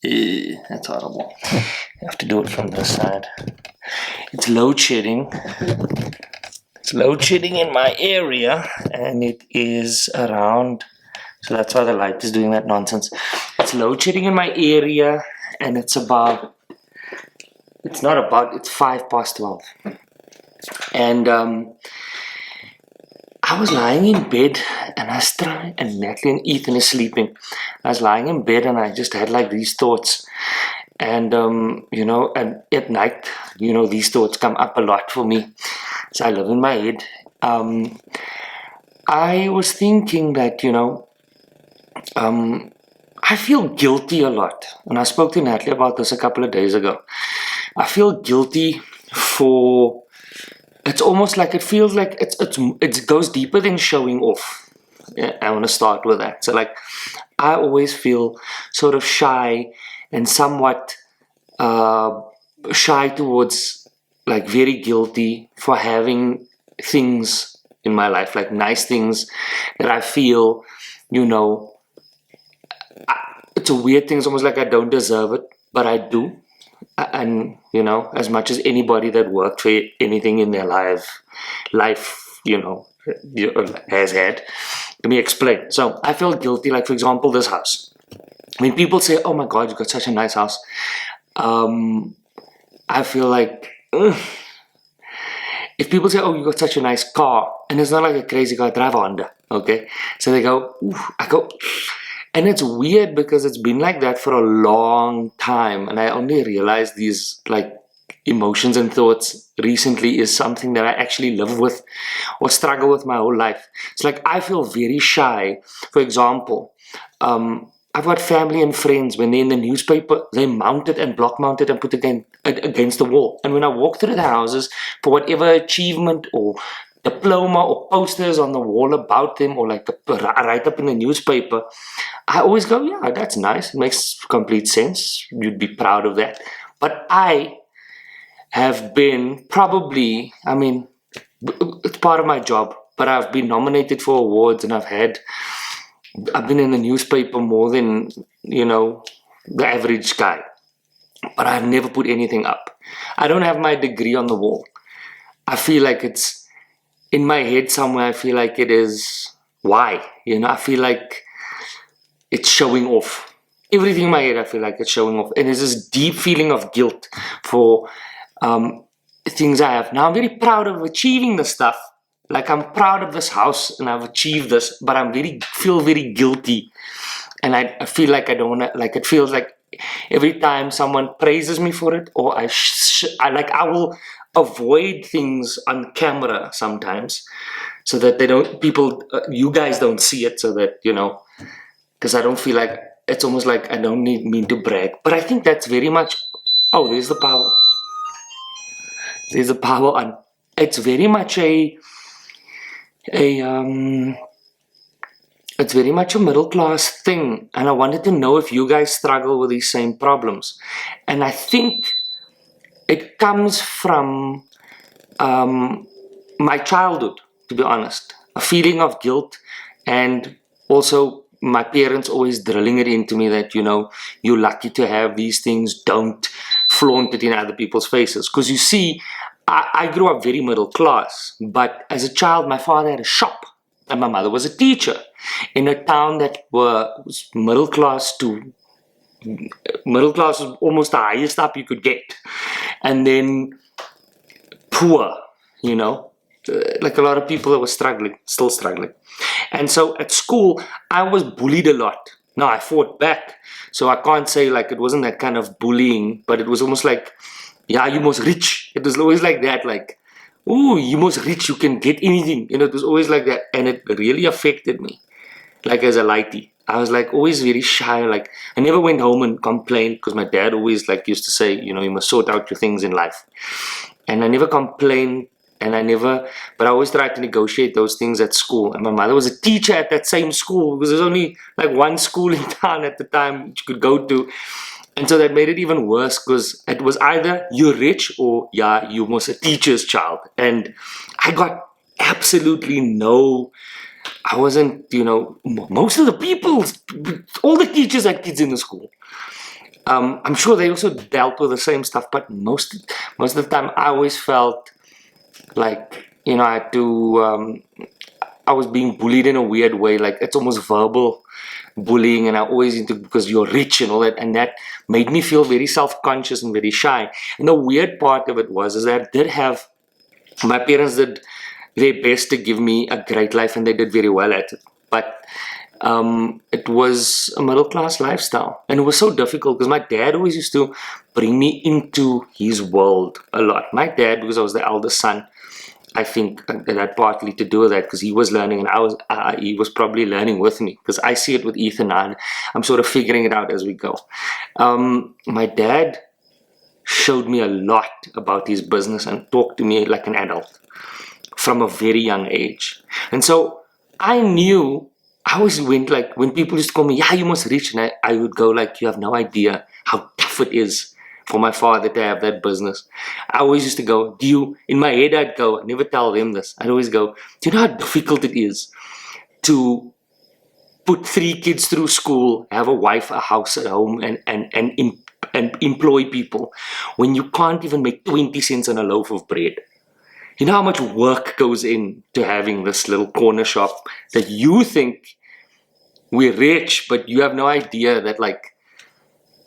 That's horrible. You have to do it from this side. It's load shedding. It's load shedding in my area, and it is around. So that's why the light is doing that nonsense. It's load shedding in my area, and it's about. It's not about. It's 12:05, and I was lying in bed, and I was trying, and Natalie and Ethan is sleeping. I was lying in bed, and I just had like these thoughts. And and at night, these thoughts come up a lot for me. So I live in my head. I was thinking that, I feel guilty a lot. And I spoke to Natalie about this a couple of days ago. I feel guilty for, it's almost like, it feels like it goes deeper than showing off. Yeah, I want to start with that. So like, I always feel sort of shy and somewhat shy towards, like, very guilty for having things in my life, like nice things that I feel, it's a weird thing. It's almost like I don't deserve it, but I do. And, as much as anybody that worked for anything in their life, has had. Let me explain. So I feel guilty, like, for example, this house. When people say, oh my God, you've got such a nice house, I feel like, ugh. If people say, oh, you got such a nice car, and it's not like a crazy car, I drive a Honda, okay? So they go, ooh, I go, and it's weird because it's been like that for a long time, and I only realized these, like, emotions and thoughts recently is something that I actually live with or struggle with my whole life. It's like I feel very shy. For example, I've got family and friends, when they're in the newspaper, they mount it and block mount it and put it against the wall. And when I walk through the houses for whatever achievement or diploma or posters on the wall about them, or like a write up in the newspaper, I always go, yeah, that's nice. It makes complete sense. You'd be proud of that. But I have been probably, it's part of my job, but I've been nominated for awards, and I've been in the newspaper more than, the average guy. But I've never put anything up. I don't have my degree on the wall. I feel like it's in my head somewhere. I feel like it is. Why? I feel like it's showing off. Everything in my head, I feel like it's showing off. And there's this deep feeling of guilt for things I have. Now I'm very proud of achieving the stuff. Like, I'm proud of this house and I've achieved this, but feel very guilty. And I feel like I don't want to, like, it feels like every time someone praises me for it, or I will avoid things on camera sometimes so that you guys don't see it, so that, because I don't feel like, it's almost like I don't mean to brag. But I think that's very much, oh, there's the power. There's the power on. It's very much it's very much a middle class thing, and I wanted to know if you guys struggle with these same problems. And I think it comes from my childhood, to be honest, a feeling of guilt, and also my parents always drilling it into me that, you're lucky to have these things, don't flaunt it in other people's faces. Because you see, I grew up very middle class, but as a child, my father had a shop and my mother was a teacher in a town that was middle class was almost the highest up you could get. And then poor, like a lot of people that were still struggling. And so at school, I was bullied a lot. Now, I fought back, so I can't say like it wasn't that kind of bullying, but it was almost like, yeah, you must rich. It was always like that, like, ooh, you must rich, you can get anything. It was always like that. And it really affected me, like as a lighty. I was like always very shy. Like, I never went home and complained, because my dad always like used to say, you must sort out your things in life. And I never complained, but I always tried to negotiate those things at school. And my mother was a teacher at that same school, because there's only like one school in town at the time you could go to. And so that made it even worse, because it was either you're rich or, yeah, you must a teacher's child. And I got absolutely I wasn't, most of the people, all the teachers had kids in the school. I'm sure they also dealt with the same stuff, but most of the time I always felt like, I had to, I was being bullied in a weird way, like it's almost verbal bullying, and I always into because you're rich and all that, and that made me feel very self-conscious and very shy. And the weird part of it is that I did have, my parents did their best to give me a great life, and they did very well at it. But it was a middle class lifestyle, and it was so difficult because my dad always used to bring me into his world a lot. My dad, because I was the eldest son, I think that had partly to do with that, because he was learning and he was probably learning with me, because I see it with Ethan and I'm sort of figuring it out as we go. My dad showed me a lot about his business and talked to me like an adult from a very young age. And so I knew, I always went like, when people used to call me, yeah, you must reach, and I would go like, you have no idea how tough it is for my father to have that business. I always used to go, in my head I'd go, I never tell them this, I'd always go, do you know how difficult it is to put 3 kids through school, have a wife, a house at home, and employ people when you can't even make 20 cents on a loaf of bread? You know how much work goes into having this little corner shop that you think we're rich, but you have no idea that, like,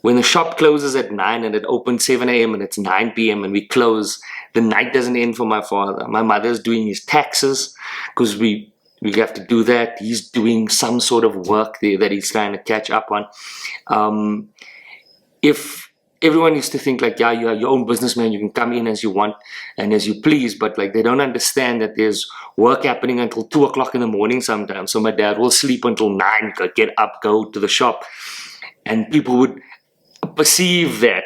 when the shop closes at 9 and it opens 7 a.m. and it's 9 p.m. and we close, the night doesn't end for my father. My mother's doing his taxes because we have to do that. He's doing some sort of work there that he's trying to catch up on. If everyone used to think like, yeah, you are your own businessman, you can come in as you want and as you please, but like they don't understand that there's work happening until 2 o'clock in the morning sometimes. So my dad will sleep until 9, get up, go to the shop, and people would perceive that,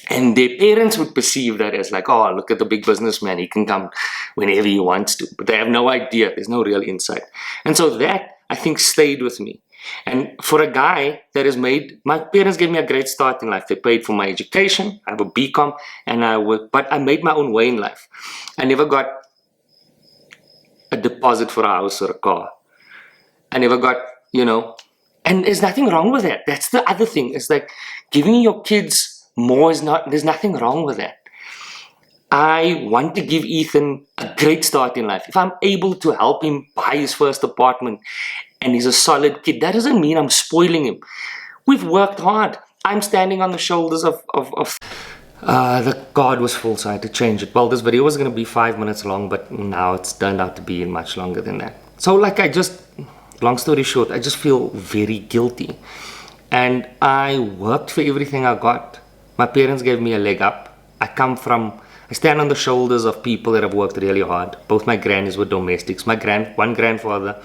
and their parents would perceive that as like, oh, look at the big businessman, he can come whenever he wants to, but they have no idea, there's no real insight. And so that, I think, stayed with me. And for a guy that has made, my parents gave me a great start in life. They paid for my education. I have a BCom, but I made my own way in life. I never got a deposit for a house or a car. I never got, and there's nothing wrong with that. That's the other thing. It's like giving your kids more there's nothing wrong with that. I want to give Ethan a great start in life. If I'm able to help him buy his first apartment and he's a solid kid, that doesn't mean I'm spoiling him. We've worked hard. I'm standing on the shoulders of the card was full, so I had to change it. Well, this video was going to be 5 minutes long, but now it's turned out to be much longer than that. So like long story short, I just feel very guilty. And I worked for everything I got. My parents gave me a leg up. I stand on the shoulders of people that have worked really hard. Both my grannies were domestics. One grandfather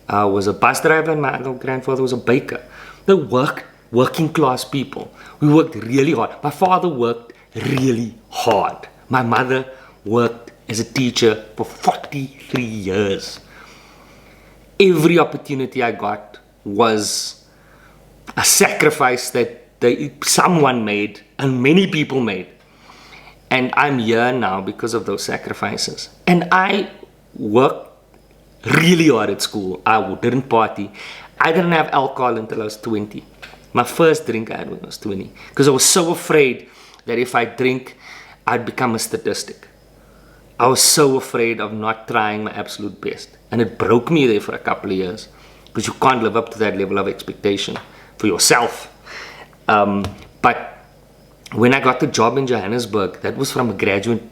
was a bus driver and my other grandfather was a baker. They working class people. We worked really hard. My father worked really hard. My mother worked as a teacher for 43 years. Every opportunity I got was a sacrifice that someone made and many people made. And I'm here now because of those sacrifices. And I worked really hard at school. I didn't party. I didn't have alcohol until I was 20. My first drink I had when I was 20. Because I was so afraid that if I drink, I'd become a statistic. I was so afraid of not trying my absolute best. And it broke me there for a couple of years. Because you can't live up to that level of expectation for yourself. But when I got the job in Johannesburg, that was from a graduate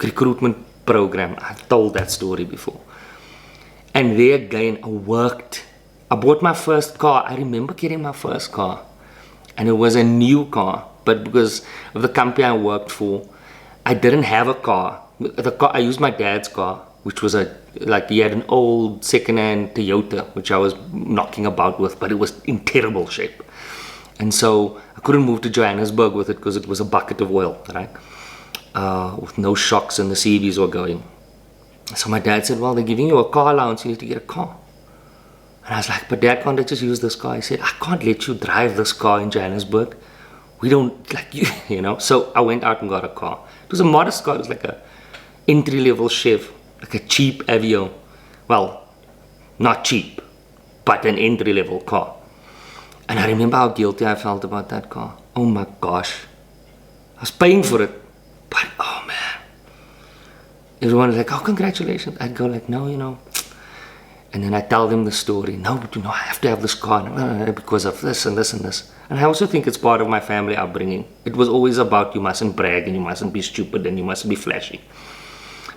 recruitment program. I've told that story before. And there again, I worked. I bought my first car. I remember getting my first car. And it was a new car. But because of the company I worked for, I didn't have a car. I used my dad's car, which was he had an old second-hand Toyota, which I was knocking about with, but it was in terrible shape. And so I couldn't move to Johannesburg with it because it was a bucket of oil, right? With no shocks and the CVs were going. So my dad said, well, they're giving you a car allowance, you need to get a car. And I was like, but Dad, can't I just use this car? He said, I can't let you drive this car in Johannesburg. We don't like you, So I went out and got a car. It was a modest car. It was like a entry-level Chev, like a cheap Aveo. Well, not cheap, but an entry-level car. And I remember how guilty I felt about that car. oh my gosh, I was paying for it, but oh man, everyone was like, oh, congratulations. I'd go like, no, and then I tell them the story. No, but I have to have this car because of this and this and this. And I also think it's part of my family upbringing. It was always about you mustn't brag and you mustn't be stupid and you mustn't be flashy.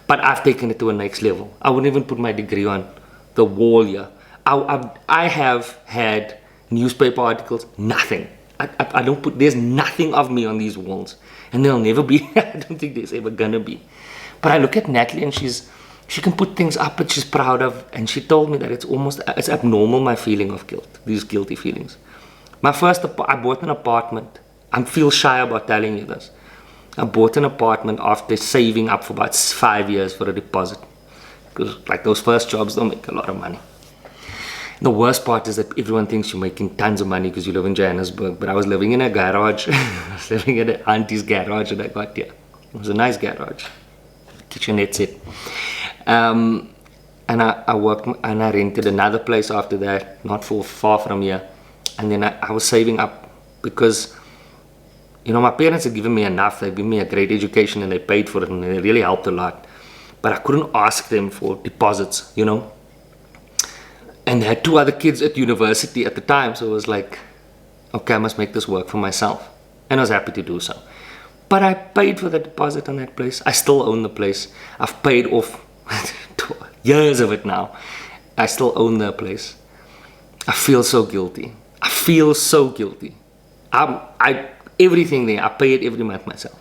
But I've taken it to a next level. I wouldn't even put my degree on the wall here. I have had newspaper articles, nothing. I don't put, there's nothing of me on these walls. And there'll never be, I don't think there's ever gonna be. But I look at Natalie and she can put things up that she's proud of. And she told me that it's abnormal, my feeling of guilt, these guilty feelings. I bought an apartment. I feel shy about telling you this. I bought an apartment after saving up for about 5 years for a deposit. Because like those first jobs don't make a lot of money. The worst part is that everyone thinks you're making tons of money because you live in Johannesburg. But I was living in a garage. I was living in an auntie's garage and I got here. It was a nice garage. Kitchenette set. And I worked and I rented another place after that, not far from here. And then I was saving up because my parents had given me enough. They gave me a great education and they paid for it and they really helped a lot. But I couldn't ask them for deposits, And they had 2 other kids at university at the time. So it was like, okay, I must make this work for myself. And I was happy to do so. But I paid for the deposit on that place. I still own the place. I've paid off years of it now. I still own the place. I feel so guilty. Everything there, I pay it every month myself.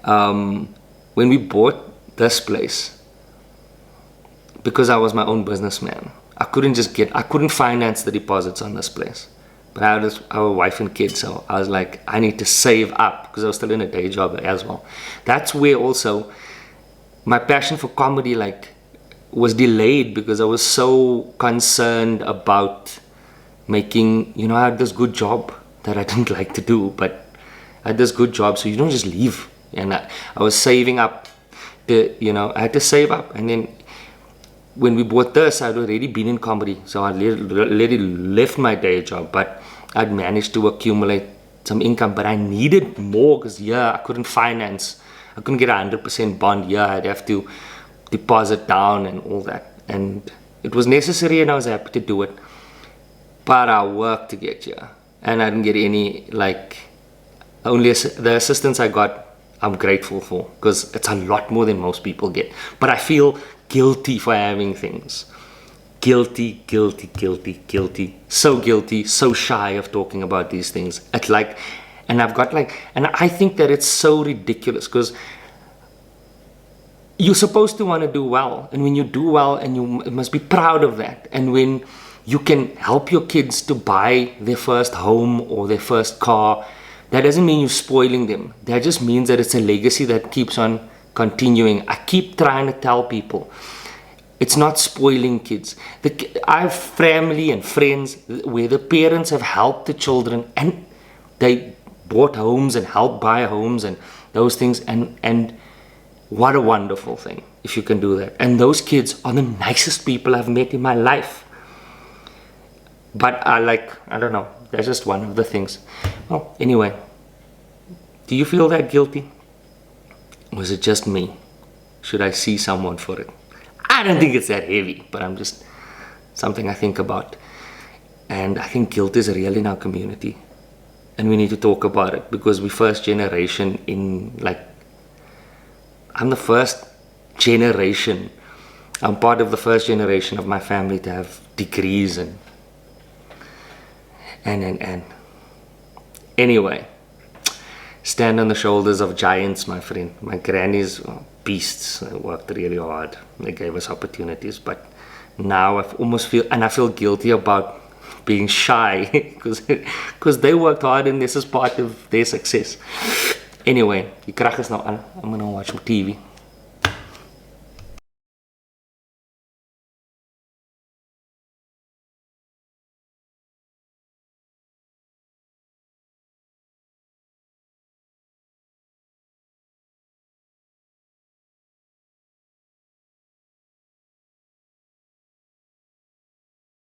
When we bought this place, because I was my own businessman, I couldn't finance the deposits on this place. But I had our wife and kids, so I was like, I need to save up because I was still in a day job as well. That's where also my passion for comedy was delayed because I was so concerned about making, I had this good job that I didn't like to do, but I had this good job, so you don't just leave. And I was saving up, I had to save up. And then when we bought this, I'd already been in comedy, so I already left my day job, but I'd managed to accumulate some income, but I needed more because I couldn't finance. I couldn't get a 100% bond. I'd have to deposit down and all that. And it was necessary and I was happy to do it. But I worked to get here. And I didn't get any, only the assistance I got, I'm grateful for. Because it's a lot more than most people get. But I feel guilty for having things. Guilty. So guilty, so shy of talking about these things. And I think that it's so ridiculous because you're supposed to want to do well. And when you do well, and you must be proud of that. And when you can help your kids to buy their first home or their first car, that doesn't mean you're spoiling them. That just means that it's a legacy that keeps on continuing. I keep trying to tell people, it's not spoiling kids. I have family and friends where the parents have helped the children and they bought homes and helped buy homes and those things. And what a wonderful thing if you can do that. And those kids are the nicest people I've met in my life. But I don't know, that's just one of the things. Well, anyway, do you feel that guilty? Or is it just me? Should I see someone for it? I don't think it's that heavy, but I'm just something I think about. And I think guilt is real in our community. And we need to talk about it because we're first generation I'm the first generation. I'm part of the first generation of my family to have degrees and anyway, stand on the shoulders of giants, my friend. My grannies were beasts. They worked really hard. They gave us opportunities, but now I feel guilty about being shy because they worked hard and this is part of their success. Anyway, die krag is nou aan. I'm gonna watch TV.